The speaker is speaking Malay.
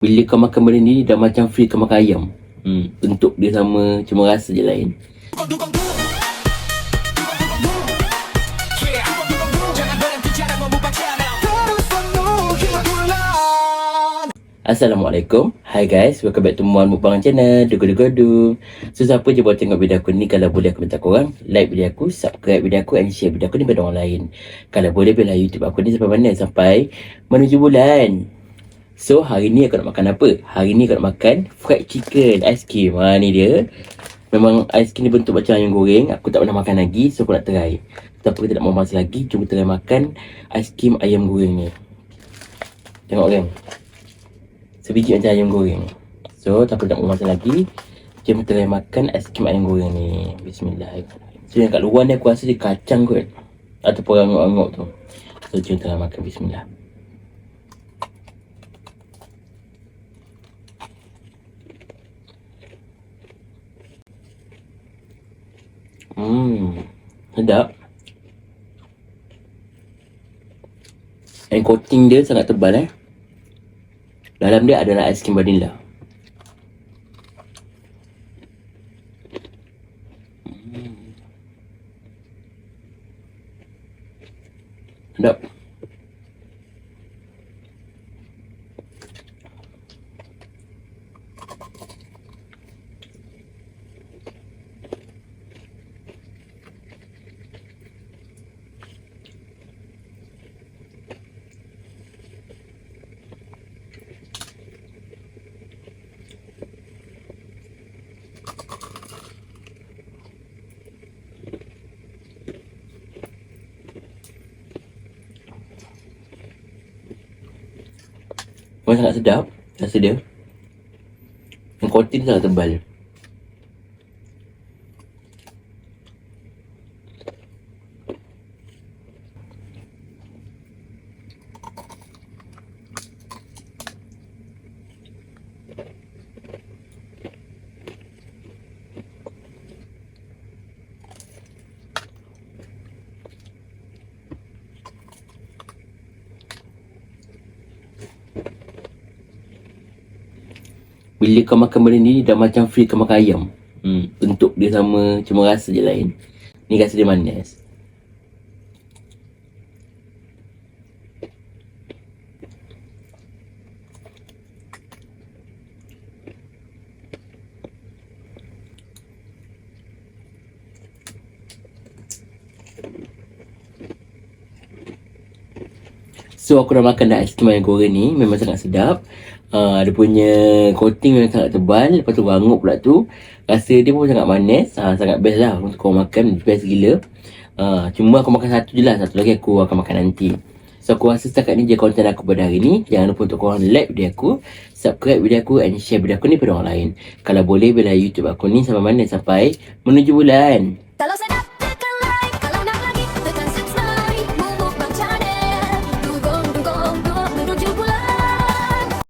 Bila kau makan benda ni, dah macam free kau makan ayam. Bentuk dia sama, cuma rasa je lain. Assalamualaikum. Hi guys, welcome back to Muan Mukbang channel. Dugu-dugu-du. So siapa je buat tengok video aku ni, kalau boleh aku minta korang like video aku, subscribe video aku and share video aku ni pada orang lain. Kalau boleh bela YouTube aku ni sampai mana? Sampai menuju bulan. So hari ni aku nak makan apa? Hari ni aku nak makan fried chicken, ice cream. Ni dia. Memang ice cream ni bentuk macam ayam goreng. Aku tak pernah makan lagi, so aku nak try. Tapi kita tak mau masa lagi, jom try makan ice cream ayam goreng ni. Tengok kan, sebiji macam ayam goreng. So tak perlu nak memasak lagi, jom kita makan ais krim ayam goreng ni. Bismillahirrahmanirrahim. So yang kat luar ni aku rasa dia kacang kot, ataupun angok-angok tu. So jom kita makan. Bismillah. Sedap. And coating dia sangat tebal Dalam dia adalah ais krim vanila. Sedap. Memang sangat sedap rasa dia. Yang coating sangat tebal. Bila kau makan benda ni, dah macam free kau makan ayam. Bentuk dia sama, cuma rasa je lain. Ni rasa dia manis. So aku dah makan dah ais krim ayam goreng ni, memang sangat sedap. Dia punya coating memang sangat tebal. Lepas tu rangup pula tu, rasa dia pun sangat manis. Sangat best lah untuk kau makan, best gila. Cuma aku makan satu je lah, satu lagi aku akan makan nanti. So aku rasa setakat ni je konten aku pada hari ni. Jangan lupa untuk korang like video aku, subscribe video aku and share video aku ni pada orang lain. Kalau boleh bela YouTube aku ni sampai mana? Sampai menuju bulan.